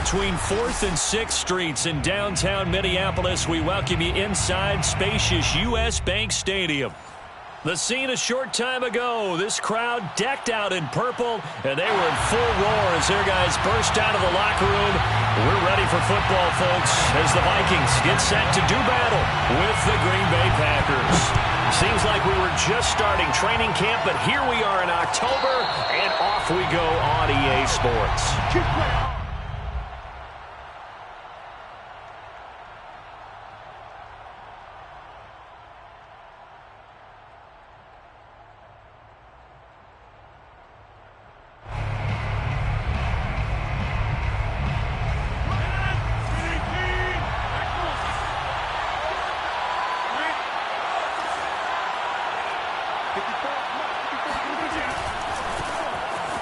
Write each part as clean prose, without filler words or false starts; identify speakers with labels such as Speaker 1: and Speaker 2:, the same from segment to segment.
Speaker 1: between 4th and 6th Streets in downtown Minneapolis. We welcome you inside spacious U.S. Bank Stadium. The scene a short time ago, this crowd decked out in purple, and they were in full roar as their guys burst out of the locker room. We're ready for football, folks, as the Vikings get set to do battle with the Green Bay Packers. Seems like we were just starting training camp, but here we are in October, and off we go on EA Sports.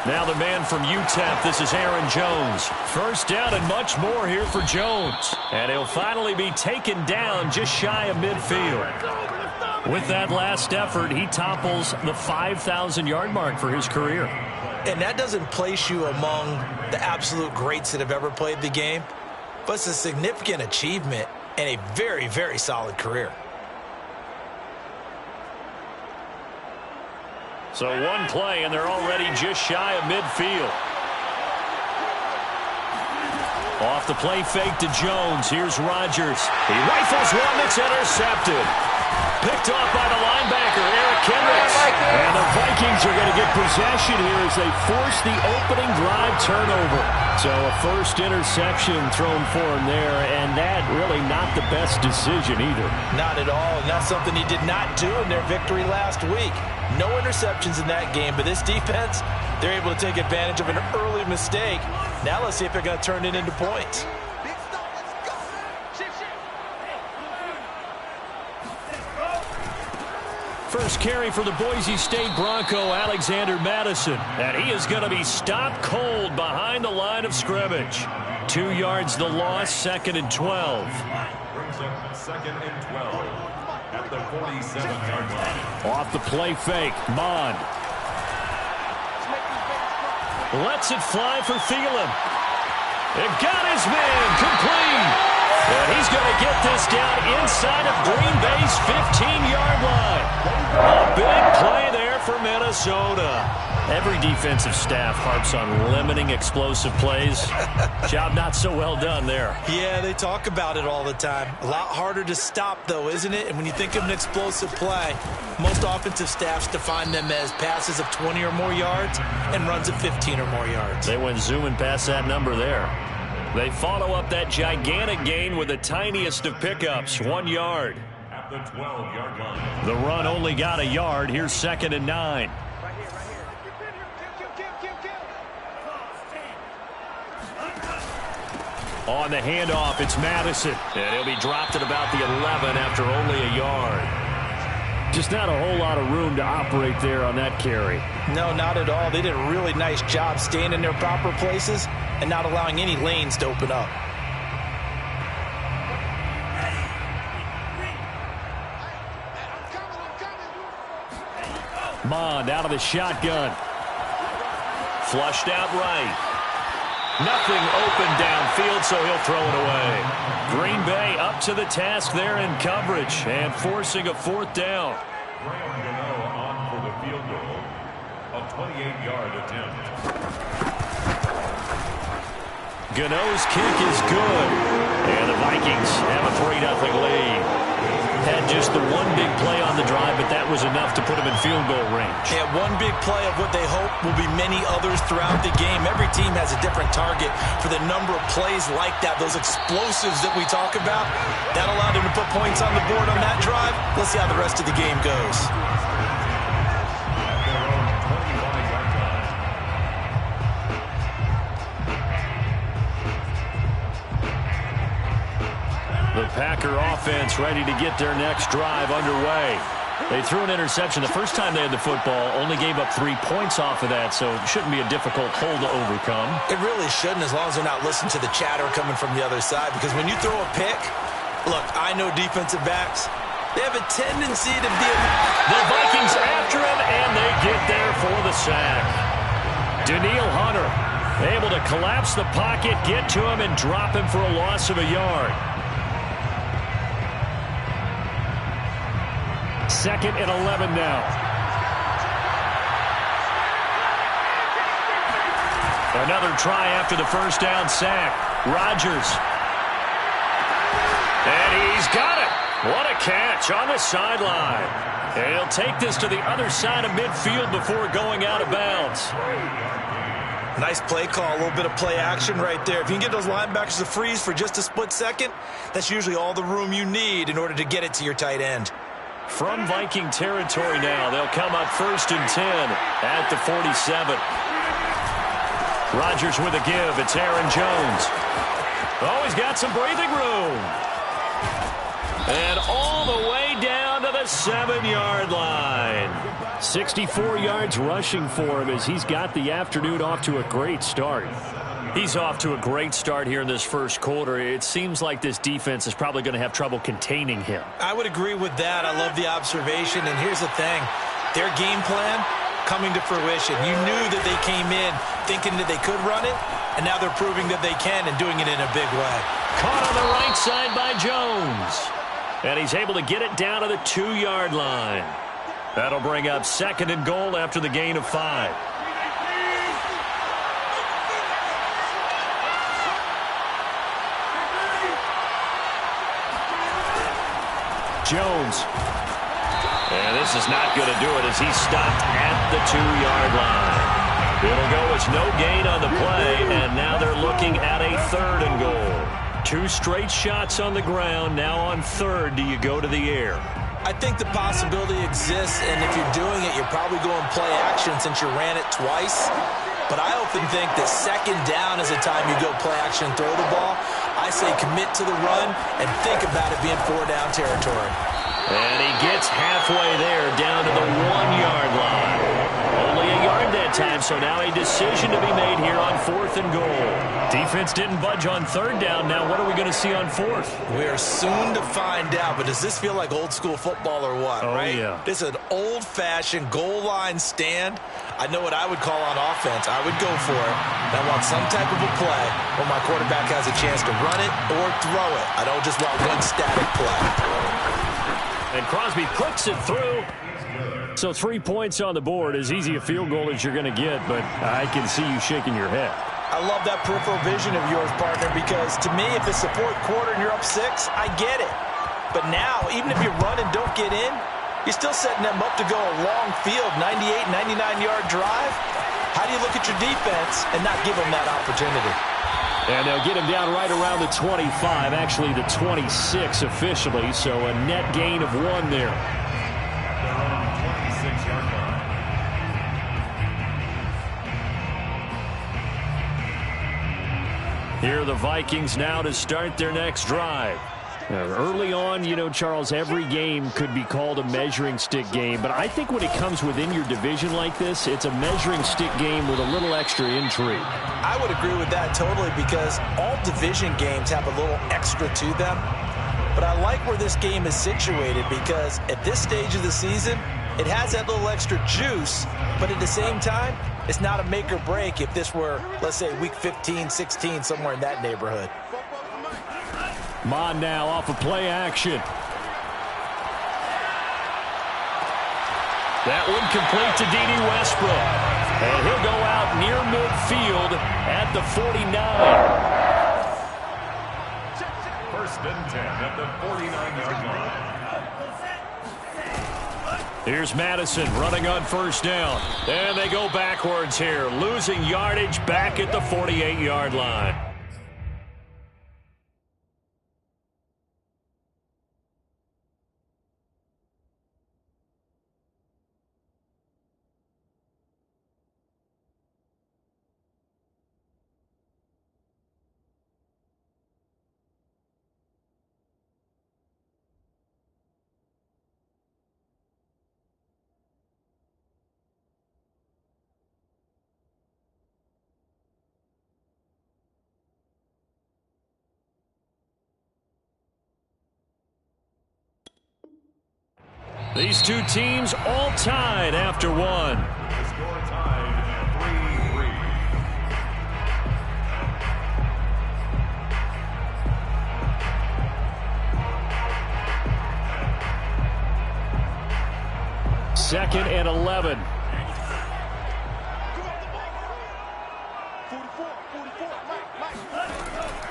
Speaker 1: Now the man from UTEP, this is Aaron Jones. First down and much more here for Jones. And he'll finally be taken down just shy of midfield. With that last effort, he topples the 5,000-yard mark for his career.
Speaker 2: And that doesn't place you among the absolute greats that have ever played the game, but it's a significant achievement and a very, very solid career.
Speaker 1: So one play, and they're already just shy of midfield. Off the play fake to Jones. Here's Rodgers. He rifles one that's intercepted. Picked off by the linebacker, Eric Kendricks. And the Vikings are going to get possession here as they force the opening drive turnover. So a first interception thrown for him there, and that really not the best decision either.
Speaker 2: Not at all, and that's something he did not do in their victory last week. No interceptions in that game, but this defense, they're able to take advantage of an early mistake. Now let's see if they're going to turn it into points.
Speaker 1: First carry for the Boise State Bronco, Alexander Madison. And he is going to be stopped cold behind the line of scrimmage. 2 yards the loss, 2nd and 12.
Speaker 3: Brings up 2nd and 12 at the 47-yard line.
Speaker 1: Off the play fake, Mond. Lets it fly for Thielen. They've got his man complete. And he's going to get this down inside of Green Bay's 15-yard line. A big play there for Minnesota. Every defensive staff harps on limiting explosive plays. Job not so well done there.
Speaker 2: Yeah, they talk about it all the time. A lot harder to stop, though, isn't it? And when you think of an explosive play, most offensive staffs define them as passes of 20 or more yards and runs of 15 or more yards.
Speaker 1: They went zooming past that number there. They follow up that gigantic gain with the tiniest of pickups, 1 yard.
Speaker 3: At the 12-yard line.
Speaker 1: The run only got a yard. Here's 2nd and 9. On the handoff, it's Madison. And he'll be dropped at about the 11 after only a yard. Just not a whole lot of room to operate there on that carry.
Speaker 2: No, not at all. They did a really nice job staying in their proper places and not allowing any lanes to open up.
Speaker 1: Mond out of the shotgun. Flushed out right. Nothing open downfield, so he'll throw it away. Green Bay up to the task there in coverage and forcing a 4th down.
Speaker 3: On for the field goal, a 28-yard attempt.
Speaker 1: Gano's kick is good. And the Vikings have a 3-0 lead. Had just the one big play on the drive, but that was enough to put them in field goal range.
Speaker 2: Yeah, one big play of what they hope will be many others throughout the game. Every team has a different target for the number of plays like that, those explosives that we talk about. That allowed them to put points on the board on that drive. Let's see how the rest of the game goes.
Speaker 1: The Packer offense ready to get their next drive underway. They threw an interception the first time they had the football, only gave up 3 points off of that, so it shouldn't be a difficult hole to overcome.
Speaker 2: It really shouldn't, as long as they're not listening to the chatter coming from the other side, because when you throw a pick, look, I know defensive backs, they have a tendency to be...
Speaker 1: The Vikings after him, and they get there for the sack. Daniil Hunter Able to collapse the pocket, get to him, and drop him for a loss of a yard. 2nd and 11 now. Another try after the first down sack. Rodgers. And he's got it. What a catch on the sideline. And he'll take this to the other side of midfield before going out of bounds.
Speaker 2: Nice play call, a little bit of play action right there. If you can get those linebackers to freeze for just a split second, that's usually all the room you need in order to get it to your tight end.
Speaker 1: From Viking territory now, they'll come up 1st and 10 at the 47. Rodgers with a give. It's Aaron Jones. Oh, he's got some breathing room. And all the way down to the 7-yard line. 64 yards rushing for him as he's got the afternoon off to a great start. He's off to a great start here in this first quarter. It seems like this defense is probably going to have trouble containing him.
Speaker 2: I would agree with that. I love the observation. And here's the thing. Their game plan coming to fruition. You knew that they came in thinking that they could run it, and now they're proving that they can and doing it in a big way.
Speaker 1: Caught on the right side by Jones. And he's able to get it down to the 2-yard line. That'll bring up 2nd and goal after the gain of 5. Jones. And this is not going to do it as he's stopped at the 2-yard line. It'll go as no gain on the play, and now they're looking at a 3rd and goal. 2 straight shots on the ground. Now on 3rd, do you go to the air?
Speaker 2: I think the possibility exists, and if you're doing it, you're probably going play action since you ran it twice. But I often think that 2nd down is the time you go play action and throw the ball. I say commit to the run and think about it being 4-down territory.
Speaker 1: And he gets halfway there, down to the 1-yard line. Only a yard that time, so now a decision to be made here on 4th and goal. Defense didn't budge on 3rd down. Now what are we going to see on 4th?
Speaker 2: We're soon to find out, but does this feel like old school football or what, right?
Speaker 1: Yeah.
Speaker 2: This is an old-fashioned goal line stand. I know what I would call on offense. I would go for it. I want some type of a play where my quarterback has a chance to run it or throw it. I don't just want one static play.
Speaker 1: And Crosby puts it through. So 3 points on the board, as easy a field goal as you're going to get, but I can see you shaking your head.
Speaker 2: I love that peripheral vision of yours, partner, because to me, if it's the 4th quarter and you're up 6, I get it. But now, even if you run and don't get in, you're still setting them up to go a long field, 98, 99-yard drive. How do you look at your defense and not give them that opportunity?
Speaker 1: And they'll get him down right around the 25, actually the 26 officially, so a net gain of 1 there. Here are the Vikings now to start their next drive. Early on, you know, Charles, every game could be called a measuring stick game, but I think when it comes within your division like this, it's a measuring stick game with a little extra intrigue.
Speaker 2: I would agree with that totally, because all division games have a little extra to them. But I like where this game is situated, because at this stage of the season, it has that little extra juice, but at the same time, it's not a make or break if this were, let's say, week 15, 16, somewhere in that neighborhood.
Speaker 1: Mon now off of play action. That one complete to D.D. Westbrook. And he'll go out near midfield at the 49.
Speaker 3: 1st and 10 at the 49-yard line.
Speaker 1: Here's Madison running on 1st down. And they go backwards here, losing yardage back at the 48-yard line. These two teams all tied after 1.
Speaker 3: The score tied at 3-3.
Speaker 1: 2nd and 11.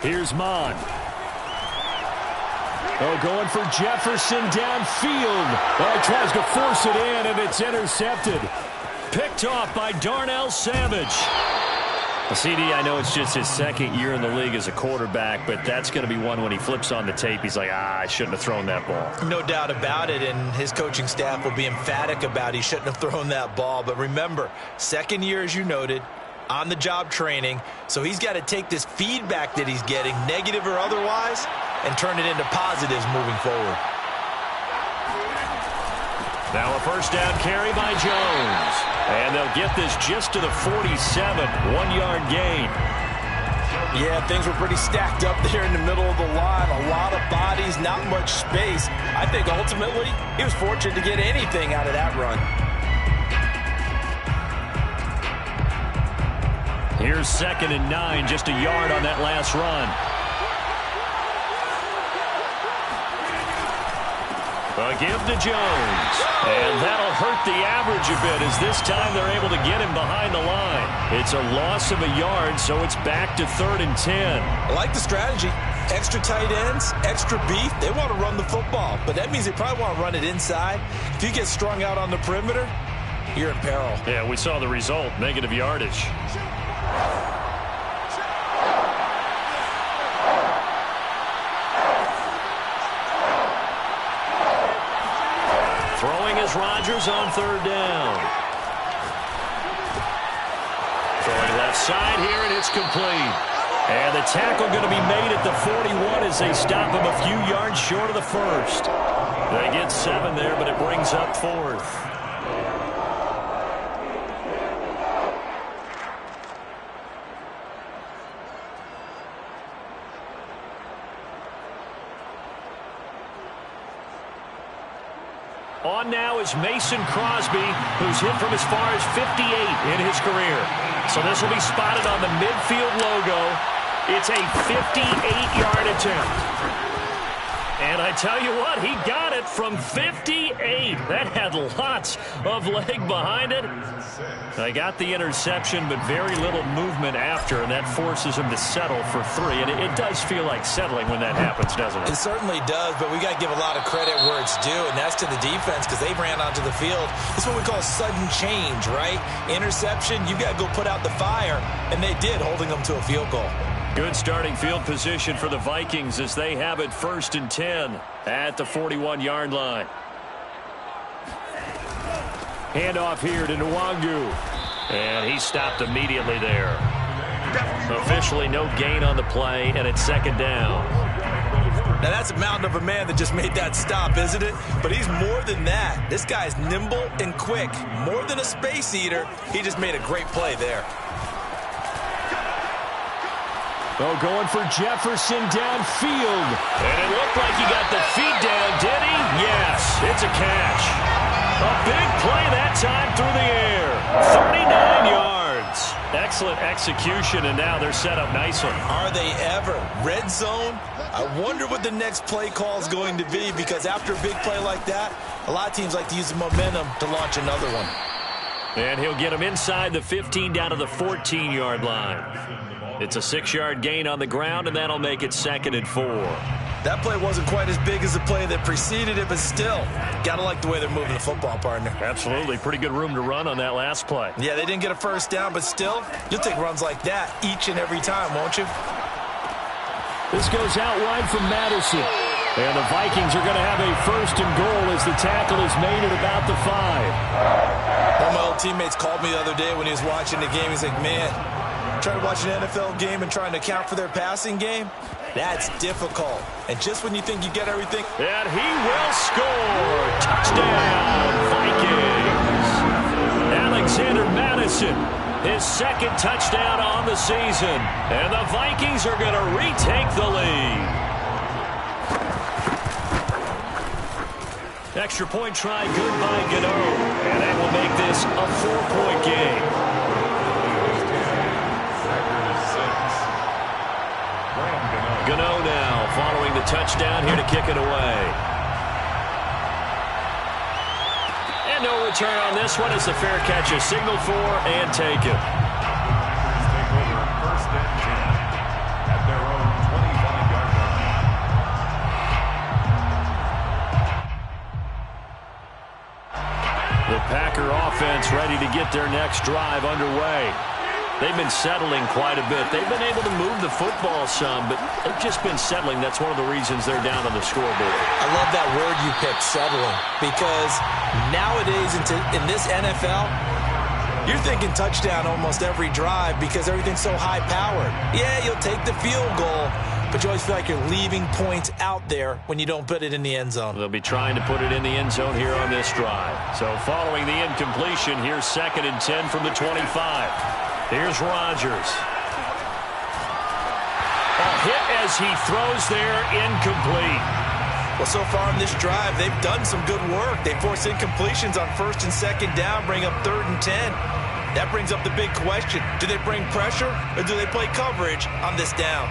Speaker 1: Here's Mon. Oh, going for Jefferson downfield. Oh, he tries to force it in, and it's intercepted. Picked off by Darnell Savage. CD, I know it's just his 2nd year in the league as a quarterback, but that's going to be one when he flips on the tape. He's like, I shouldn't have thrown that ball.
Speaker 2: No doubt about it, and his coaching staff will be emphatic about he shouldn't have thrown that ball. But remember, 2nd year, as you noted, on-the-job training, so he's got to take this feedback that he's getting, negative or otherwise, and turn it into positives moving forward.
Speaker 1: Now a 1st down carry by Jones. And they'll get this just to the 47, 1-yard gain.
Speaker 2: Yeah, things were pretty stacked up there in the middle of the line. A lot of bodies, not much space. I think ultimately he was fortunate to get anything out of that run.
Speaker 1: Here's 2nd and 9, just a yard on that last run. A give to Jones. And that'll hurt the average a bit as this time they're able to get him behind the line. It's a loss of a yard, so it's back to 3rd and 10.
Speaker 2: I like the strategy. Extra tight ends, extra beef. They want to run the football, but that means they probably want to run it inside. If you get strung out on the perimeter, you're in peril.
Speaker 1: Yeah, we saw the result, negative yardage. Throwing is Rodgers on 3rd down. Throwing left side here, and it's complete. And the tackle going to be made at the 41 as they stop him a few yards short of the 1st. They get 7 there, but it brings up 4th. On now is Mason Crosby, who's hit from as far as 58 in his career. So this will be spotted on the midfield logo. It's a 58-yard attempt. And I tell you what, he got it from 58. That had lots of leg behind it. I got the interception, but very little movement after, and that forces him to settle for 3. And it does feel like settling when that happens, doesn't it?
Speaker 2: It certainly does, but we got to give a lot of credit where it's due, and that's to the defense because they ran onto the field. It's what we call sudden change, right? Interception, you got to go put out the fire, and they did, holding them to a field goal.
Speaker 1: Good starting field position for the Vikings as they have it 1st and 10 at the 41-yard line. Handoff here to Nwangu. And he stopped immediately there. Officially no gain on the play, and it's 2nd down.
Speaker 2: Now that's a mountain of a man that just made that stop, isn't it? But he's more than that. This guy's nimble and quick. More than a space eater, he just made a great play there.
Speaker 1: Oh, going for Jefferson downfield. And it looked like he got the feet down, did he? Yes, it's a catch. A big play that time through the air. 39 yards. Excellent execution, and now they're set up nicely.
Speaker 2: Are they ever? Red zone? I wonder what the next play call is going to be, because after a big play like that, a lot of teams like to use the momentum to launch another one.
Speaker 1: And he'll get him inside the 15 down to the 14-yard line. It's a 6-yard gain on the ground, and that'll make it 2nd and 4.
Speaker 2: That play wasn't quite as big as the play that preceded it, but still, got to like the way they're moving the football, partner.
Speaker 1: Absolutely. Pretty good room to run on that last play.
Speaker 2: Yeah, they didn't get a 1st down, but still, you'll take runs like that each and every time, won't you?
Speaker 1: This goes out wide from Madison. And the Vikings are going to have a 1st and goal as the tackle is made at about the 5.
Speaker 2: One of my old teammates called me the other day when he was watching the game. He's like, man, trying to watch an NFL game and trying to account for their passing game, that's difficult. And just when you think you get everything.
Speaker 1: And he will score. Touchdown, Vikings. Alexander Madison, his 2nd touchdown on the season. And the Vikings are going to retake the lead. Extra point try good by Gano. And that will make this a 4-point game. Gano now following the touchdown here to kick it away. And no return on this one as the fair catch is signaled for and taken.
Speaker 3: Packers take over first and 10 at their own 25-yard line.
Speaker 1: The Packer offense ready to get their next drive underway. They've been settling quite a bit. They've been able to move the football some, but they've just been settling. That's one of the reasons they're down on the scoreboard.
Speaker 2: I love that word you picked, settling, because nowadays in this NFL, you're thinking touchdown almost every drive because everything's so high-powered. Yeah, you'll take the field goal, but you always feel like you're leaving points out there when you don't put it in the end zone.
Speaker 1: They'll be trying to put it in the end zone here on this drive. So following the incompletion, here's 2nd and 10 from the 25. Here's Rodgers. A hit as he throws there, incomplete.
Speaker 2: Well, so far in this drive, they've done some good work. They force incompletions on 1st and 2nd down, bring up 3rd and 10. That brings up the big question. Do they bring pressure or do they play coverage on this down?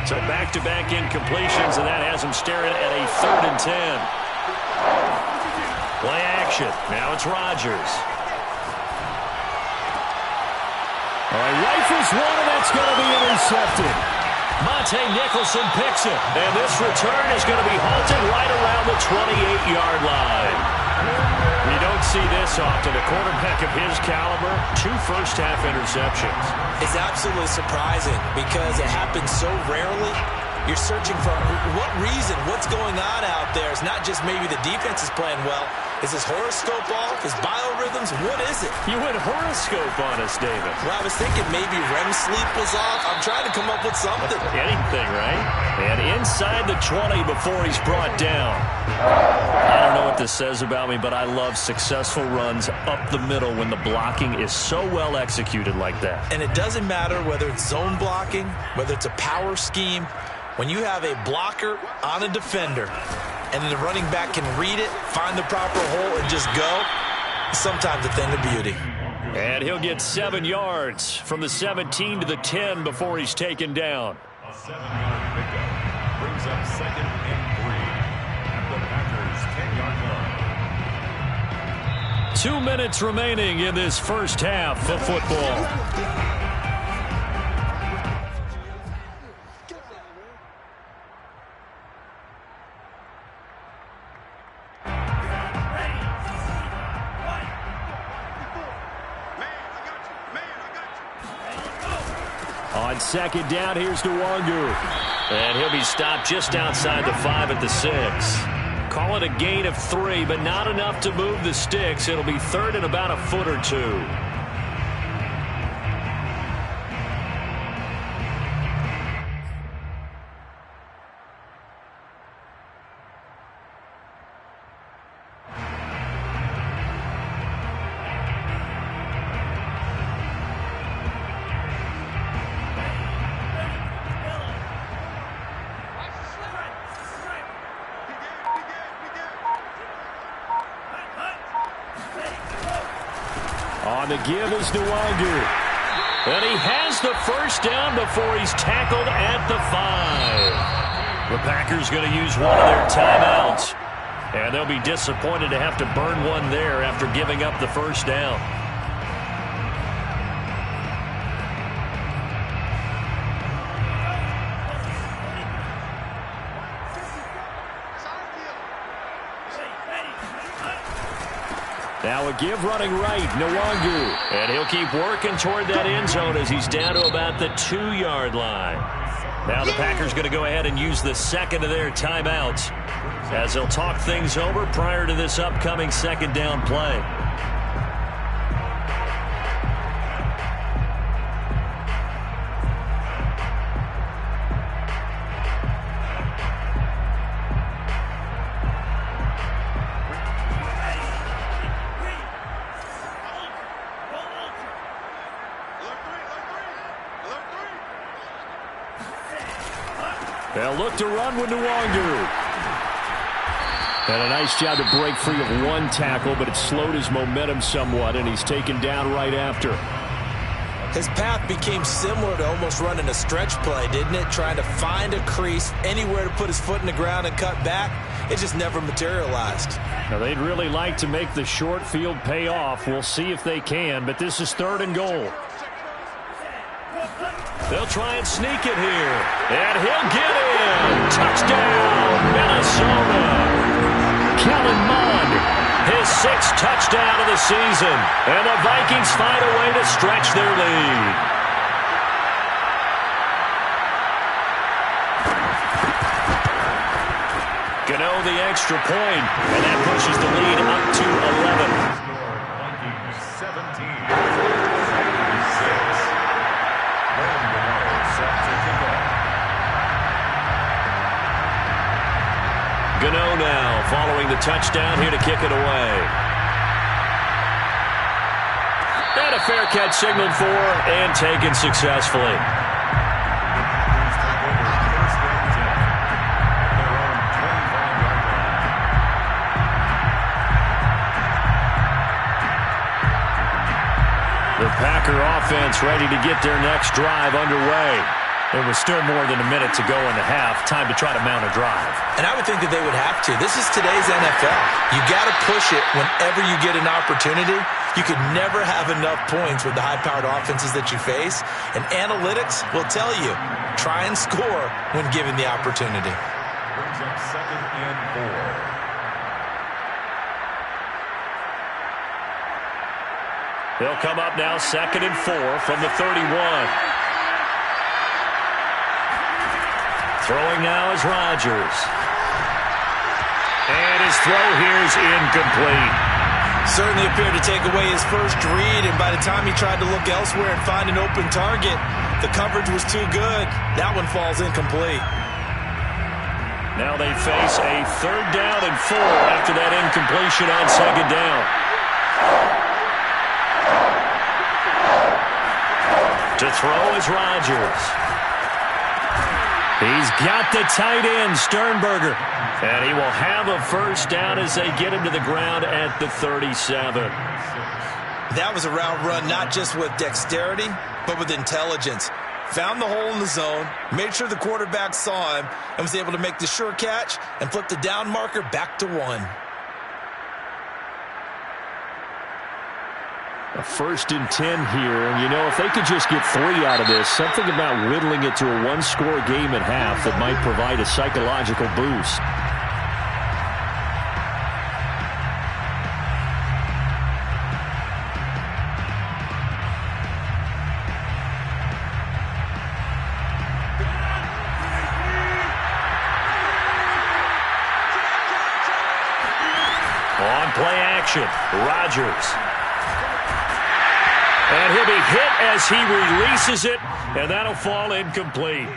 Speaker 1: So back-to-back incompletions, and that has them staring at a 3rd and 10. Play action. Now it's Rodgers. All right, rifles one, and that's going to be intercepted. Monte Nicholson picks it, and this return is going to be halted right around the 28-yard line. You don't see this often. A quarterback of his caliber, 2 first-half interceptions.
Speaker 2: It's absolutely surprising because it happens so rarely. You're searching for what reason, what's going on out there. It's not just maybe the defense is playing well. Is his horoscope off? His biorhythms? What is it?
Speaker 1: You went horoscope on us, David.
Speaker 2: Well, I was thinking maybe REM sleep was off. I'm trying to come up with something.
Speaker 1: Anything, right? And inside the 20 before he's brought down. I don't know what this says about me, but I love successful runs up the middle when the blocking is so well executed like that.
Speaker 2: And it doesn't matter whether it's zone blocking, whether it's a power scheme. When you have a blocker on a defender and then the running back can read it, find the proper hole, and just go, sometimes a thing of beauty.
Speaker 1: And he'll get 7 yards from the 17 to the 10 before he's taken down.
Speaker 3: A 7-yard pickup brings up 2nd and 3 at the Packers' 10-yard line.
Speaker 1: 2 minutes remaining in this first half of football. On 2nd down, here's Nwangu. And he'll be stopped just outside the 5 at the 6. Call it a gain of 3, but not enough to move the sticks. It'll be 3rd and about a foot or 2. On the give is Nwangu. And he has the first down before he's tackled at the 5. The Packers going to use one of their timeouts. And they'll be disappointed to have to burn one there after giving up the first down. Now a give running right, Nwangu. And he'll keep working toward that end zone as he's down to about the 2-yard line. Now the Packers going to go ahead and use the second of their timeouts as they'll talk things over prior to this upcoming 2nd down play. They'll look to run with Nwangu. And a nice job to break free of one tackle, but it slowed his momentum somewhat, and he's taken down right after.
Speaker 2: His path became similar to almost running a stretch play, didn't it? Trying to find a crease, anywhere to put his foot in the ground and cut back. it just never materialized.
Speaker 1: Now, they'd really like to make the short field pay off. We'll see if they can, but this is 3rd and goal. They'll try and sneak it here. And he'll get in. Touchdown, Minnesota. Kellen Mond, his 6th touchdown of the season. And the Vikings find a way to stretch their lead. Gano the extra point, and that pushes the lead up to 11.
Speaker 3: Vikings 17.
Speaker 1: Gano now following the touchdown here to kick it away. And a fair catch signaled for and taken successfully. The Packer offense ready to get their next drive underway. There was still more than a minute to go in the half. Time to try to mount a drive.
Speaker 2: And I would think that they would have to. This is today's NFL. You got to push it whenever you get an opportunity. You could never have enough points with the high-powered offenses that you face. And analytics will tell you, try and score when given the opportunity.
Speaker 3: Brings up 2nd and 4.
Speaker 1: They'll come up now 2nd and 4 from the 31. Throwing now is Rodgers. And his throw here is incomplete.
Speaker 2: Certainly appeared to take away his first read, and by the time he tried to look elsewhere and find an open target, the coverage was too good. That one falls incomplete.
Speaker 1: Now they face a 3rd down and 4 after that incompletion on 2nd down. To throw is Rodgers. He's got the tight end, Sternberger. And he will have a first down as they get him to the ground at the 37.
Speaker 2: That was a route run not just with dexterity, but with intelligence. Found the hole in the zone, made sure the quarterback saw him, and was able to make the sure catch and flip the down marker back to 1.
Speaker 1: A 1st and 10 here, and you know, if they could just get 3 out of this, something about whittling it to a 1-score game at half that might provide a psychological boost. On play action, Rodgers. And he'll be hit as he releases it, and that'll fall incomplete.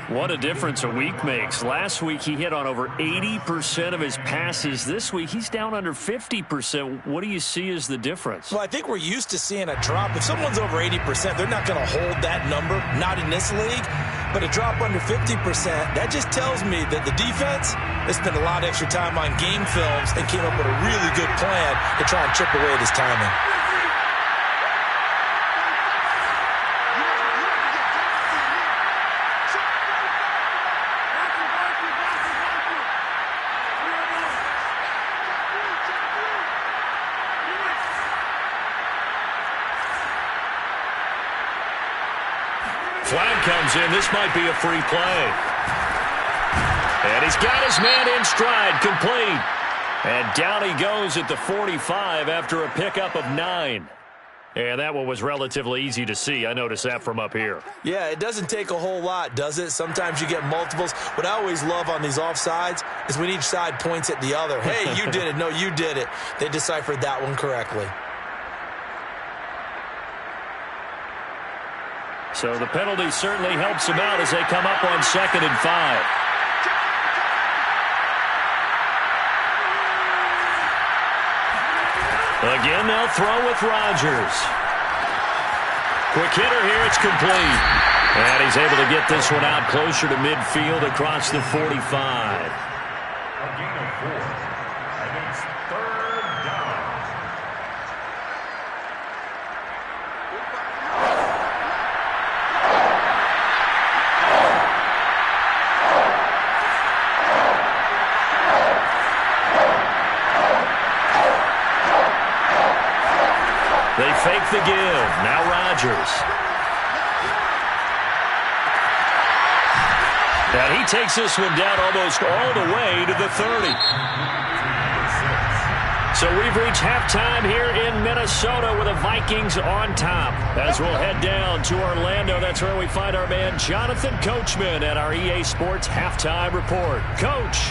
Speaker 1: What a difference a week makes. Last week he hit on over 80% of his passes. This week he's down under 50%. What do you see as the difference?
Speaker 2: Well, I think we're used to seeing a drop. If someone's over 80%, they're not going to hold that number, not in this league. But a drop under 50%, that just tells me that the defense has spent a lot of extra time on game films and came up with a really good plan to try and chip away at his timing.
Speaker 1: Flag comes in. This might be a free play. And he's got his man in stride, complete. And down he goes at the 45 after a pickup of 9. And that one was relatively easy to see. I noticed that from up here.
Speaker 2: Yeah, it doesn't take a whole lot, does it? Sometimes you get multiples. What I always love on these offsides is when each side points at the other. Hey, you did it. No, you did it. They deciphered that one correctly.
Speaker 1: So the penalty certainly helps him out as they come up on 2nd and 5. Again, they'll throw with Rodgers. Quick hitter here, it's complete. And he's able to get this one out closer to midfield across the 45.
Speaker 3: A gain of 4. And it's 3rd down.
Speaker 1: They fake the give. Now Rodgers. And he takes this one down almost all the way to the 30. So we've reached halftime here in Minnesota with the Vikings on top. As we'll head down to Orlando, that's where we find our man Jonathan Coachman at our EA Sports Halftime Report. Coach.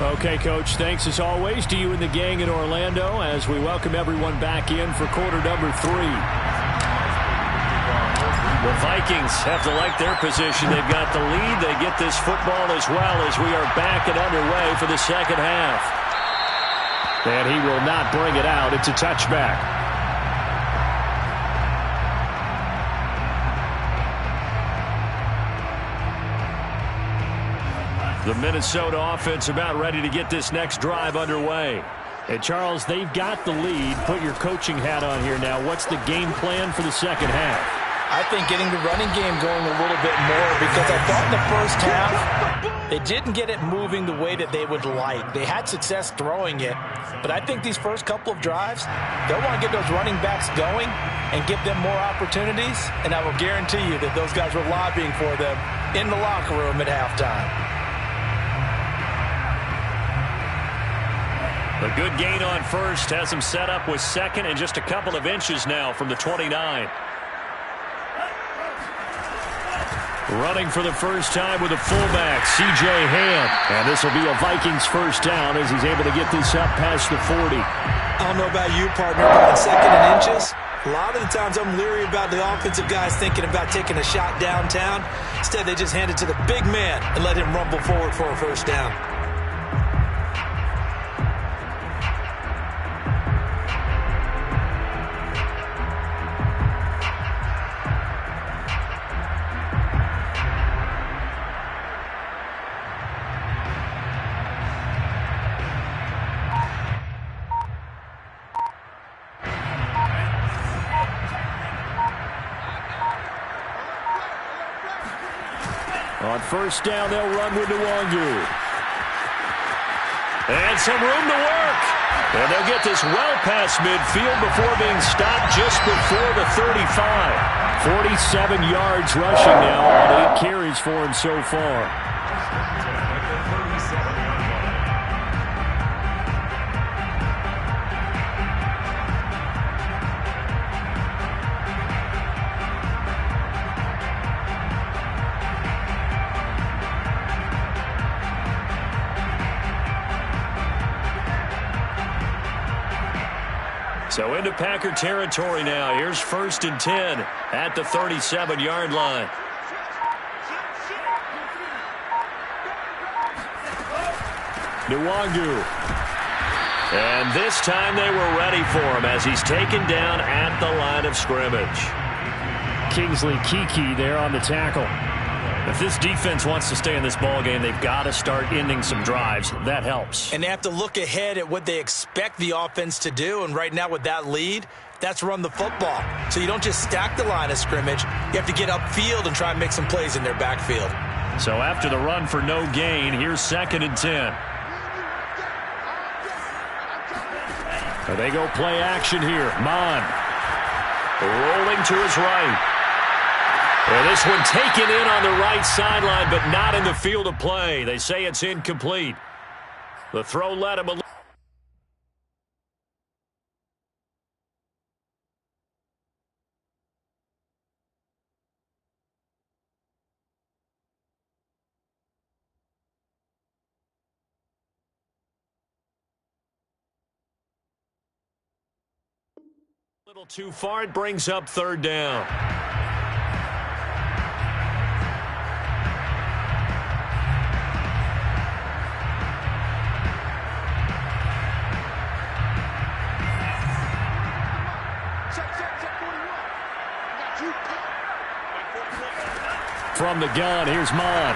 Speaker 1: Okay, Coach, thanks as always to you and the gang in Orlando as we welcome everyone back in for quarter number 3. The Vikings have to like their position. They've got the lead. They get this football as well as we are back and underway for the second half. And he will not bring it out. It's a touchback. The Minnesota offense about ready to get this next drive underway. And, Charles, they've got the lead. Put your coaching hat on here now. What's the game plan for the second half?
Speaker 2: I think getting the running game going a little bit more because I thought in the first half they didn't get it moving the way that they would like. They had success throwing it, but I think these first couple of drives, they'll want to get those running backs going and give them more opportunities, and I will guarantee you that those guys were lobbying for them in the locker room at halftime.
Speaker 1: A good gain on first has him set up with second and just a couple of inches now from the 29. Running for the first time with a fullback, C.J. Ham. And this will be a Vikings first down as he's able to get this up past the 40.
Speaker 2: I don't know about you, partner, but on second and inches, a lot of the times I'm leery about the offensive guys thinking about taking a shot downtown. Instead, they just hand it to the big man and let him rumble forward for a first down.
Speaker 1: On first down, they'll run with Nwangu. And some room to work. And they'll get this well past midfield before being stopped just before the 35. 47 yards rushing now on 8 carries for him so far. So into Packer territory now. Here's first and 10 at the 37-yard line. Nwangu. And this time they were ready for him as he's taken down at the line of scrimmage. Kingsley Kiki there on the tackle. If this defense wants to stay in this ballgame, they've got to start ending some drives. That helps.
Speaker 2: And they have to look ahead at what they expect the offense to do. And right now with that lead, that's run the football. So you don't just stack the line of scrimmage. You have to get upfield and try and make some plays in their backfield.
Speaker 1: So after the run for no gain, here's second and 10. So they go play action here. Mon rolling to his right. And this one taken in on the right sideline, but not in the field of play. They say it's incomplete. The throw led him a little too far. It brings up third down. From the gun, here's Mon.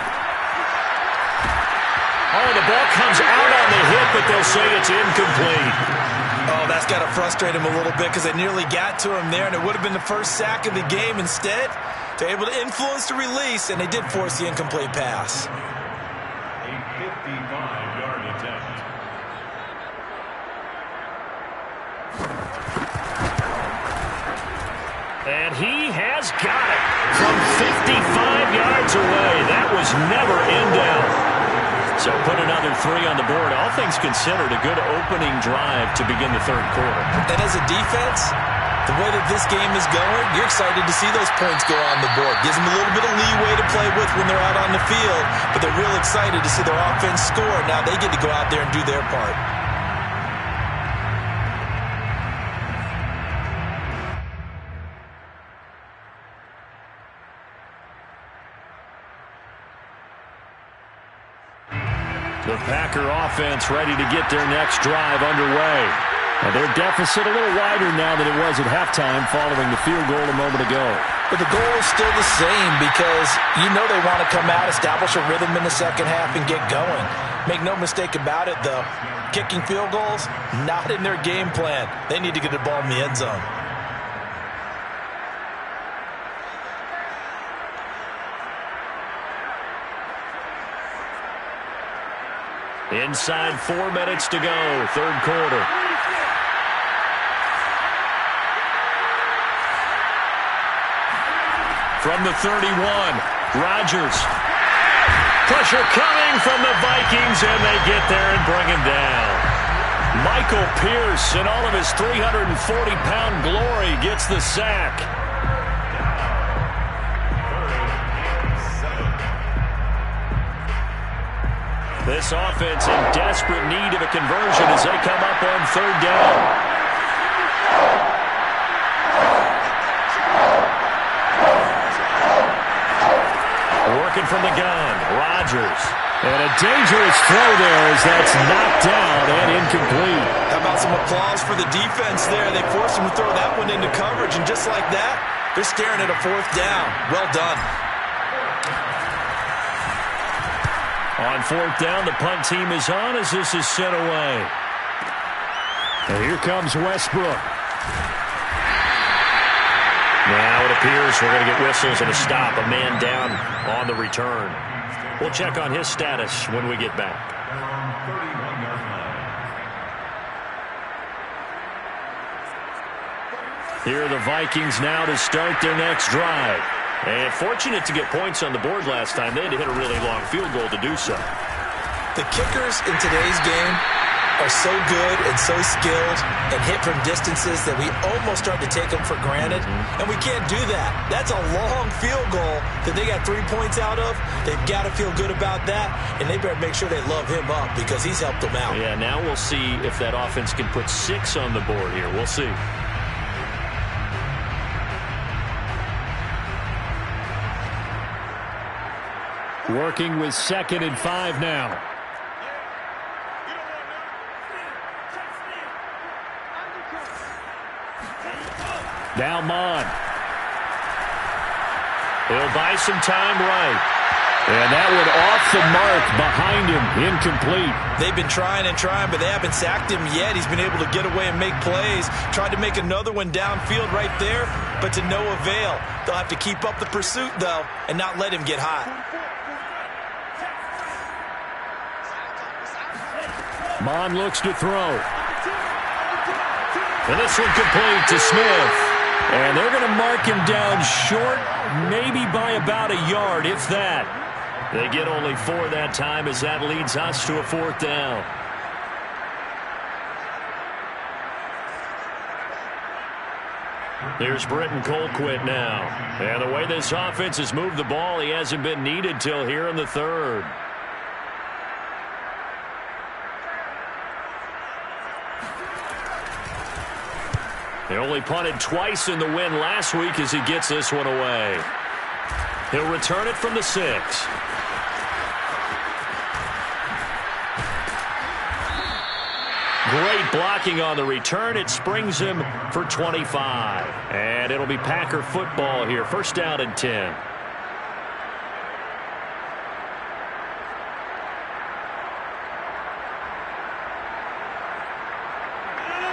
Speaker 1: Oh, the ball comes out on the hit, but they'll say it's incomplete.
Speaker 2: Oh, that's got to frustrate him a little bit because they nearly got to him there, and it would have been the first sack of the game. Instead, they're able to influence the release, and they did force the incomplete pass.
Speaker 3: a 55-yard attempt.
Speaker 1: And he has got it from 55 yards away. That was never in doubt. So put another 3 on the board. All things considered, a good opening drive to begin the third quarter.
Speaker 2: And as a defense, the way that this game is going, you're excited to see those points go on the board. Gives them a little bit of leeway to play with when they're out on the field, but they're real excited to see their offense score. Now they get to go out there and do their part.
Speaker 1: The Packer offense ready to get their next drive underway. And their deficit a little wider now than it was at halftime following the field goal a moment ago.
Speaker 2: But the goal is still the same because you know they want to come out, establish a rhythm in the second half, and get going. Make no mistake about it, though. Kicking field goals, not in their game plan. They need to get the ball in the end zone.
Speaker 1: Inside 4 minutes to go, third quarter. From the 31, Rodgers. Pressure coming from the Vikings, and they get there and bring him down. Michael Pierce, in all of his 340-pound glory, gets the sack. This offense in desperate need of a conversion as they come up on third down. Working from the gun, Rodgers. And a dangerous throw there as that's knocked down and incomplete.
Speaker 2: How about some applause for the defense there? They forced him to throw that one into coverage, and just like that, they're staring at a fourth down. Well done.
Speaker 1: On fourth down, the punt team is on as this is sent away. And here comes Westbrook. Now it appears we're going to get whistles and a stop. A man down on the return. We'll check on his status when we get back. Here are the Vikings now to start their next drive. And fortunate to get points on the board last time. They had to hit a really long field goal to do so.
Speaker 2: The kickers in today's game are so good and so skilled and hit from distances that we almost start to take them for granted. And we can't do that. That's a long field goal that they got 3 points out of. They've got to feel good about that, and they better make sure they love him up because he's helped them out.
Speaker 1: Yeah, now we'll see if that offense can put 6 on the board here. We'll see. Working with 2nd and 5 now. Now Mon. He'll buy some time right. And that one off the mark behind him. Incomplete.
Speaker 2: They've been trying and trying, but they haven't sacked him yet. He's been able to get away and make plays. Tried to make another one downfield right there, but to no avail. They'll have to keep up the pursuit, though, and not let him get hot.
Speaker 1: Mon looks to throw. And this one complete to Smith. And they're going to mark him down short, maybe by about a yard, if that. They get only 4 that time as that leads us to a 4th down. Here's Britton Colquitt now. And the way this offense has moved the ball, he hasn't been needed till here in the 3rd. They only punted twice in the win last week as he gets this one away. He'll return it from the 6. Great blocking on the return. It springs him for 25. And it'll be Packer football here. 1st down and 10.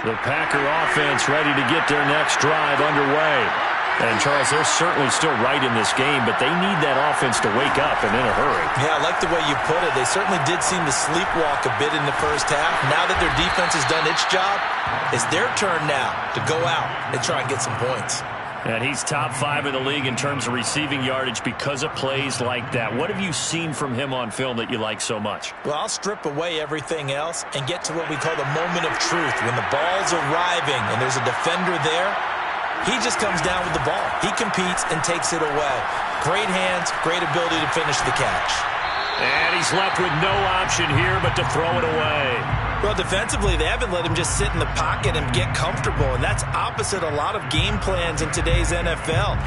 Speaker 1: The Packer offense ready to get their next drive underway. And, Charles, they're certainly still right in this game, but they need that offense to wake up and in a hurry.
Speaker 2: Yeah, I like the way you put it. They certainly did seem to sleepwalk a bit in the first half. Now that their defense has done its job, it's their turn now to go out and try and get some points.
Speaker 1: And he's top 5 in the league in terms of receiving yardage because of plays like that. What have you seen from him on film that you like so much?
Speaker 2: Well, I'll strip away everything else and get to what we call the moment of truth. When the ball's arriving and there's a defender there, he just comes down with the ball. He competes and takes it away. Great hands, great ability to finish the catch.
Speaker 1: And he's left with no option here but to throw it away.
Speaker 2: Well, defensively, they haven't let him just sit in the pocket and get comfortable, and that's opposite a lot of game plans in today's NFL.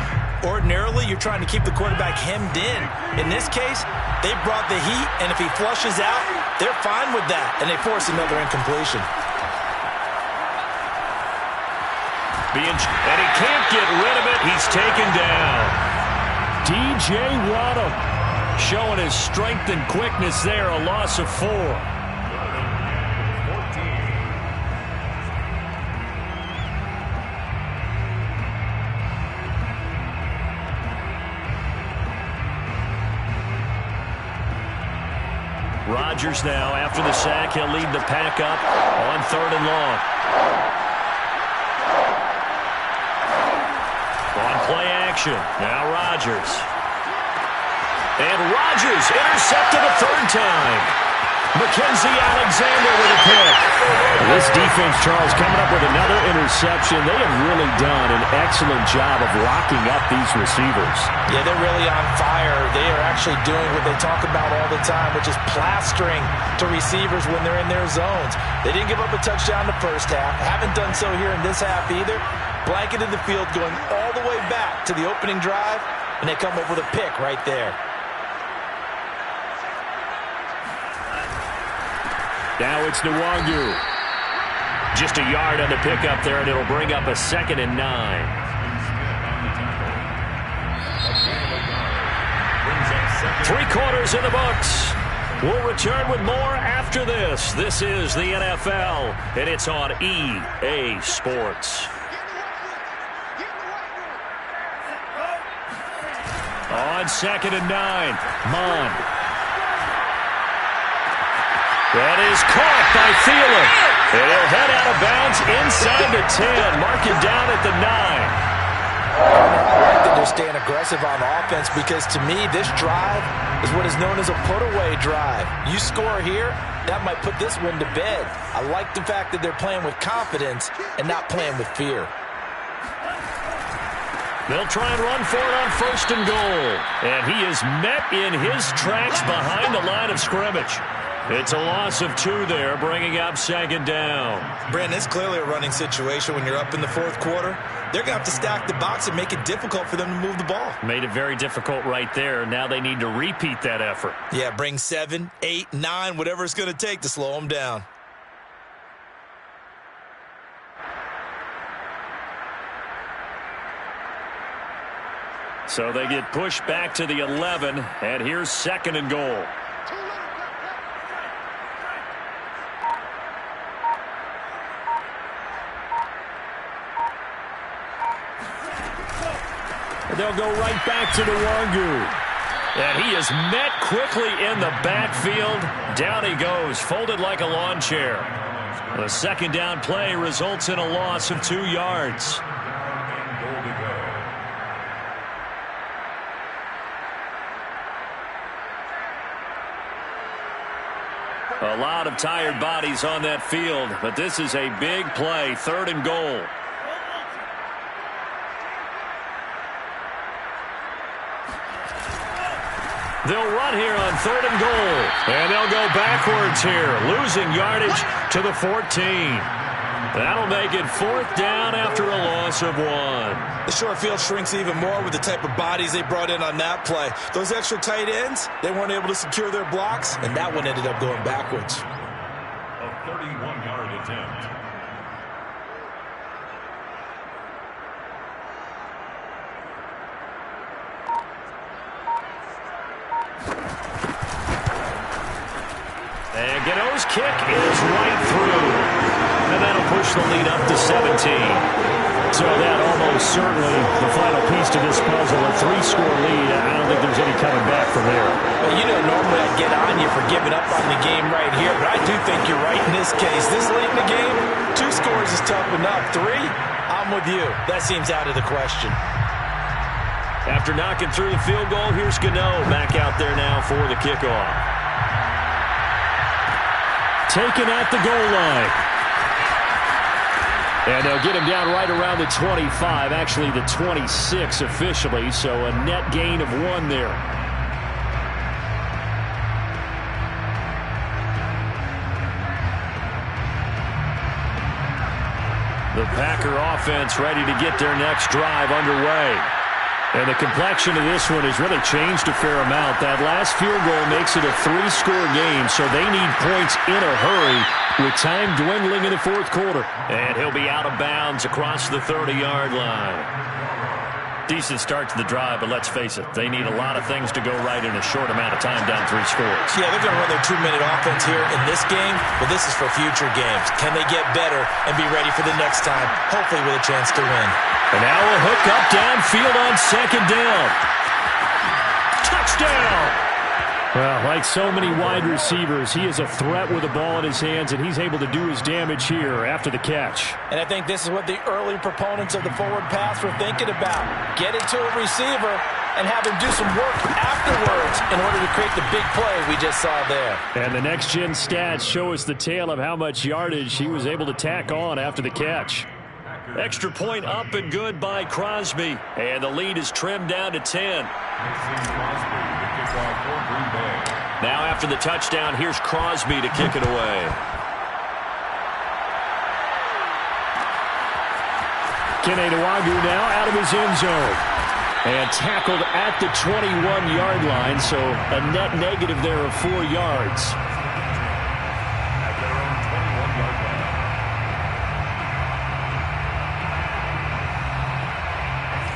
Speaker 2: Ordinarily, you're trying to keep the quarterback hemmed in. In this case, they brought the heat, and if he flushes out, they're fine with that, and they force another incompletion.
Speaker 1: And he can't get rid of it. He's taken down. D.J. Waddle showing his strength and quickness there. A loss of 4. Rodgers now, after the sack, he'll lead the pack up on 3rd and long. On play action, now Rodgers. And Rodgers intercepted a 3rd time. Mackenzie Alexander with a pick. This defense, Charles, coming up with another interception. They have really done an excellent job of locking up these receivers.
Speaker 2: Yeah, they're really on fire. They are actually doing what they talk about all the time, which is plastering to receivers when they're in their zones. They didn't give up a touchdown the first half. Haven't done so here in this half either. Blanketed the field going all the way back to the opening drive, and they come up with a pick right there.
Speaker 1: Now it's Nwangu. Just a yard on the pickup there, and it'll bring up a 2nd and 9. Three quarters in the books. We'll return with more after this. This is the NFL, and it's on EA Sports. On 2nd and 9, Mond. That is caught by Thielen. And he'll head out of bounds inside the 10. Mark him down at the 9.
Speaker 2: I like that they're staying aggressive on offense because, to me, this drive is what is known as a put-away drive. You score here, that might put this one to bed. I like the fact that they're playing with confidence and not playing with fear.
Speaker 1: They'll try and run for it on 1st and goal. And he is met in his tracks behind the line of scrimmage. It's a loss of 2 there, bringing up 2nd down.
Speaker 2: Brandon, it's clearly a running situation when you're up in the 4th quarter. They're going to have to stack the box and make it difficult for them to move the ball.
Speaker 1: Made it very difficult right there. Now they need to repeat that effort.
Speaker 2: Yeah, bring 7, 8, 9, whatever it's going to take to slow them down.
Speaker 1: So they get pushed back to the 11, and here's 2nd and goal. They'll go right back to Nwangu. And he is met quickly in the backfield. Down he goes, folded like a lawn chair. The 2nd down play results in a loss of 2 yards. A lot of tired bodies on that field, but this is a big play, 3rd and goal. They'll run here on 3rd and goal, and they'll go backwards here, losing yardage to the 14. That'll make it 4th down after a loss of 1.
Speaker 2: The short field shrinks even more with the type of bodies they brought in on that play. Those extra tight ends, they weren't able to secure their blocks, and that one ended up going backwards.
Speaker 3: A 31-yard attempt.
Speaker 1: And Gano's kick is right through. And that'll push the lead up to 17. So that almost certainly the final piece to this puzzle. A 3-score lead. I don't think there's any coming back from there.
Speaker 2: Well, you know, normally I'd get on you for giving up on the game right here, but I do think you're right in this case. This late in the game, 2 scores is tough enough. 3, I'm with you. That seems out of the question.
Speaker 1: After knocking through the field goal, here's Gano back out there now for the kickoff. Taken at the goal line. And they'll get him down right around the 25, actually the 26 officially, so a net gain of 1 there. The Packer offense ready to get their next drive underway. And the complexion of this one has really changed a fair amount. That last field goal makes it a 3-score game, so they need points in a hurry with time dwindling in the 4th quarter. And he'll be out of bounds across the 30-yard line. Decent start to the drive, but let's face it, they need a lot of things to go right in a short amount of time down 3 scores.
Speaker 2: Yeah, they're going to run their 2-minute offense here in this game, but this is for future games. Can they get better and be ready for the next time, hopefully with a chance to win?
Speaker 1: And now a hook up downfield on 2nd down. Touchdown! Well, like so many wide receivers, he is a threat with the ball in his hands, and he's able to do his damage here after the catch.
Speaker 2: And I think this is what the early proponents of the forward pass were thinking about. Get it to a receiver and have him do some work afterwards in order to create the big play we just saw there.
Speaker 1: And the next-gen stats show us the tale of how much yardage he was able to tack on after the catch. Extra point up and good by Crosby. And the lead is trimmed down to 10. Now after the touchdown, here's Crosby to kick it away. Kene Nwagu now out of his end zone. And tackled at the 21-yard line, so a net negative there of 4 yards.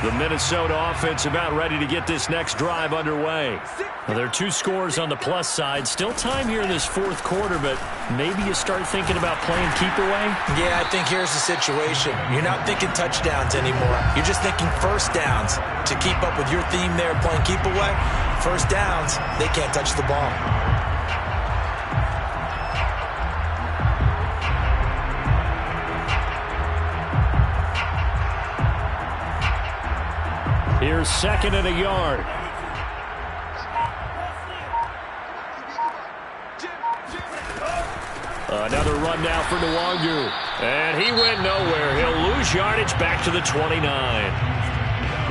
Speaker 1: The Minnesota offense about ready to get this next drive underway. Well, there are 2 scores on the plus side. Still time here in this 4th quarter, but maybe you start thinking about playing keep away?
Speaker 2: Yeah, I think here's the situation. You're not thinking touchdowns anymore. You're just thinking first downs. To keep up with your theme there playing keep away, first downs, they can't touch the ball.
Speaker 1: Here's 2nd and a yard. Another run now for Nwagu. And he went nowhere. He'll lose yardage back to the 29.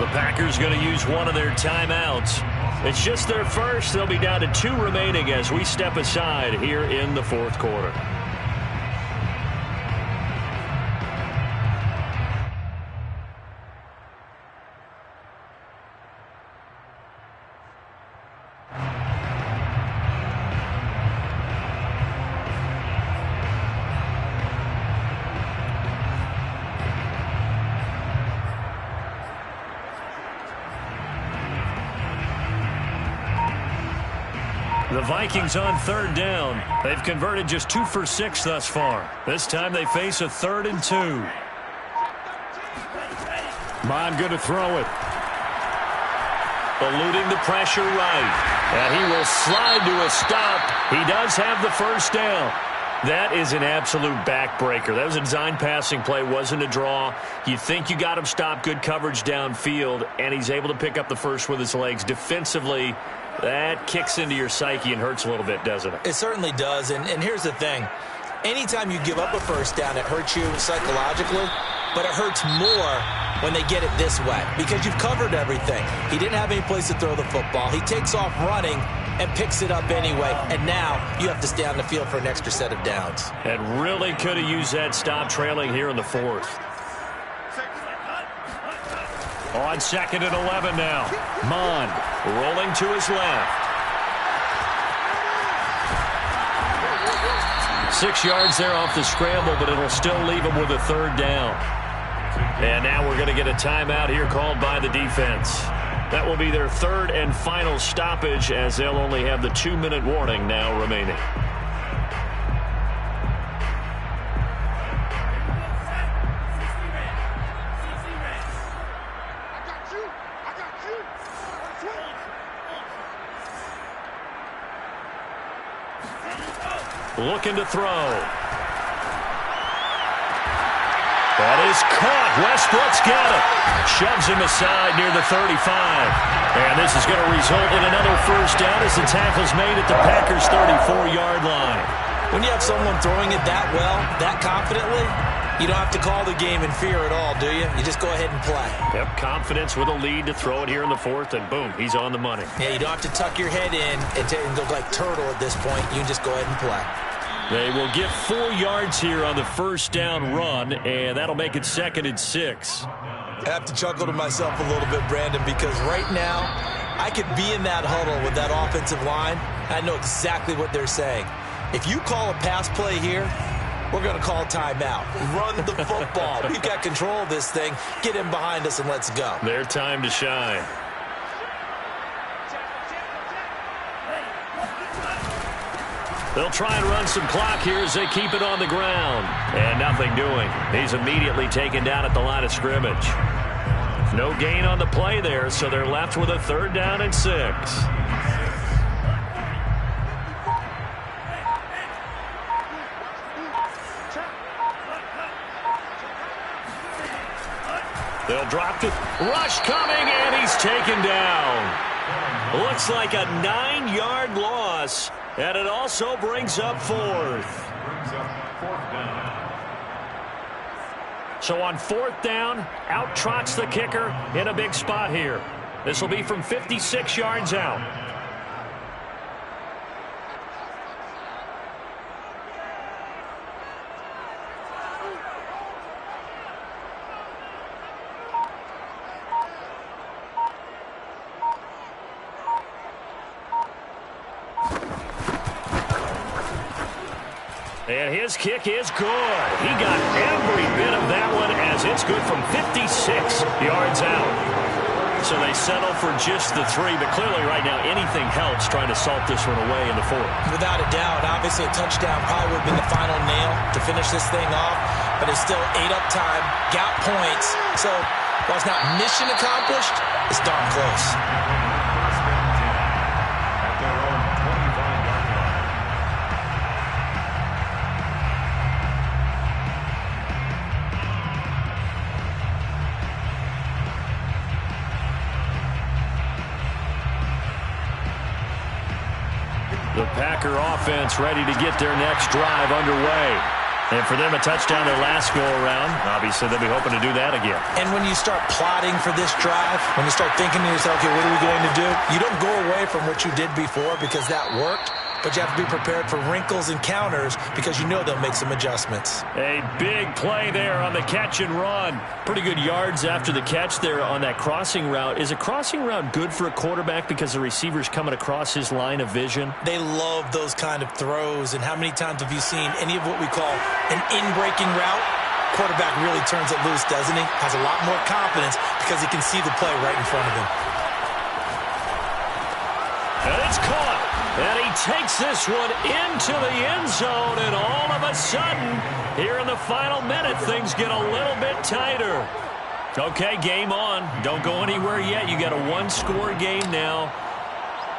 Speaker 1: The Packers going to use one of their timeouts. It's just their first. They'll be down to 2 remaining as we step aside here in the 4th quarter. The Vikings on 3rd down. They've converted just 2 for 6 thus far. This time they face a 3rd and 2. Mon going to throw it. Eluding the pressure right. And he will slide to a stop. He does have the first down. That is an absolute backbreaker. That was a design passing play, wasn't a draw. You think you got him stopped, good coverage downfield, and he's able to pick up the first with his legs. Defensively, that kicks into your psyche and hurts a little bit, doesn't it?
Speaker 2: It certainly does, and here's the thing. Anytime you give up a first down, it hurts you psychologically, but it hurts more when they get it this way because you've covered everything. He didn't have any place to throw the football. He takes off running and picks it up anyway, and now you have to stay on the field for an extra set of downs.
Speaker 1: And really could have used that stop trailing here in the 4th. On 2nd and 11 now. Mon rolling to his left. 6 yards there off the scramble, but it'll still leave him with a 3rd down. And now we're going to get a timeout here called by the defense. That will be their 3rd and final stoppage as they'll only have the 2-minute warning now remaining. looking to throw. That is caught. Westbrook's got it. Shoves him aside near the 35. And this is going to result in another first down as the tackle's made at the Packers' 34-yard line.
Speaker 2: When you have someone throwing it that well, that confidently, you don't have to call the game in fear at all, do you? You just go ahead and play.
Speaker 1: Yep, confidence with a lead to throw it here in the fourth, and boom, he's on the money.
Speaker 2: Yeah, you don't have to tuck your head in and go like turtle at this point. You can just go ahead and play.
Speaker 1: They will get 4 yards here on the first down run, and that'll make it 2nd and 6.
Speaker 2: I have to chuckle to myself a little bit, Brandon, because right now I could be in that huddle with that offensive line. I know exactly what they're saying. If you call a pass play here, we're going to call timeout. Run the football. We've got control of this thing. Get in behind us and let's go.
Speaker 1: Their time to shine. They'll try and run some clock here as they keep it on the ground. And nothing doing. He's immediately taken down at the line of scrimmage. No gain on the play there, so they're left with a 3rd down and 6. They'll drop it. Rush coming, and he's taken down. Looks like a 9-yard loss. And it also brings up 4th. So on 4th down, out trots the kicker in a big spot here. This will be from 56 yards out. And his kick is good. He got every bit of that one as it's good from 56 yards out. So they settle for just the 3, but clearly right now anything helps trying to salt this one away in the 4th.
Speaker 2: Without a doubt, obviously a touchdown probably would have been the final nail to finish this thing off, but it's still 8 up time, got points. So while it's not mission accomplished, it's darn close.
Speaker 1: The Packer offense ready to get their next drive underway. And for them, a touchdown their last go-around. Obviously, they'll be hoping to do that again.
Speaker 2: And when you start plotting for this drive, when you start thinking to yourself, okay, what are we going to do? You don't go away from what you did before because that worked. But you have to be prepared for wrinkles and counters because you know they'll make some adjustments.
Speaker 1: A big play there on the catch and run. Pretty good yards after the catch there on that crossing route. Is a crossing route good for a quarterback because the receiver's coming across his line of vision?
Speaker 2: They love those kind of throws. And how many times have you seen any of what we call an in-breaking route? Quarterback really turns it loose, doesn't he? Has a lot more confidence because he can see the play right in front of him.
Speaker 1: And it's caught. And he takes this one into the end zone, and all of a sudden, here in the final minute, things get a little bit tighter. Okay, game on. Don't go anywhere yet. You got a 1-score game now.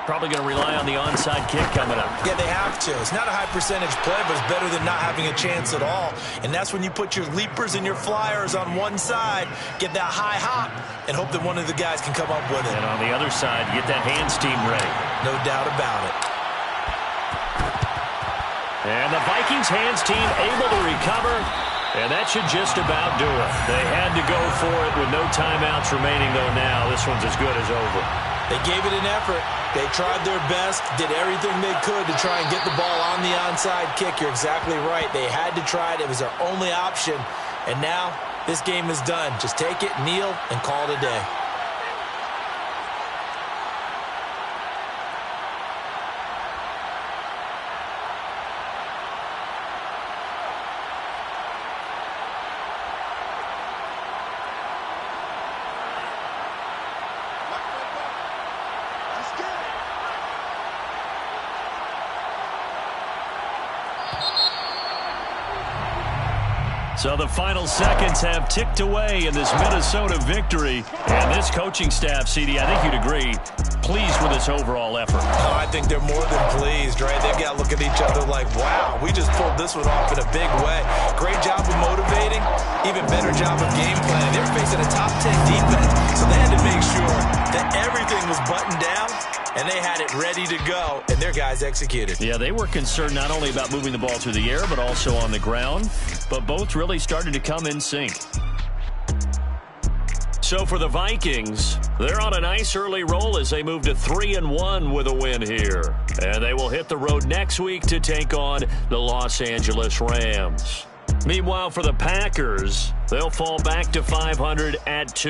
Speaker 1: Probably going to rely on the onside kick coming up.
Speaker 2: Yeah, they have to. It's not a high percentage play, but it's better than not having a chance at all. And that's when you put your leapers and your flyers on one side, get that high hop, and hope that one of the guys can come up with it.
Speaker 1: And on the other side, get that hands team ready.
Speaker 2: No doubt about it.
Speaker 1: And the Vikings hands team able to recover, and that should just about do it. They had to go for it with no timeouts remaining, though now this one's as good as over.
Speaker 2: They gave it an effort. They tried their best, did everything they could to try and get the ball on the onside kick. You're exactly right. They had to try it. It was their only option. And now this game is done. Just take it, kneel, and call it a day.
Speaker 1: So the final seconds have ticked away in this Minnesota victory. And this coaching staff, CD, I think you'd agree, pleased with this overall effort.
Speaker 2: Oh, I think they're more than pleased, right? They've got to look at each other like, wow, we just pulled this one off in a big way. Great job of motivating, even better job of game planning. They were facing a top 10 defense, so they had to make sure that everything was buttoned down, and they had it ready to go, and their guys executed.
Speaker 1: Yeah, they were concerned not only about moving the ball through the air, but also on the ground. But both really started to come in sync. So for the Vikings, they're on a nice early roll as they move to 3-1 with a win here. And they will hit the road next week to take on the Los Angeles Rams. Meanwhile, for the Packers, they'll fall back to 500 at 2.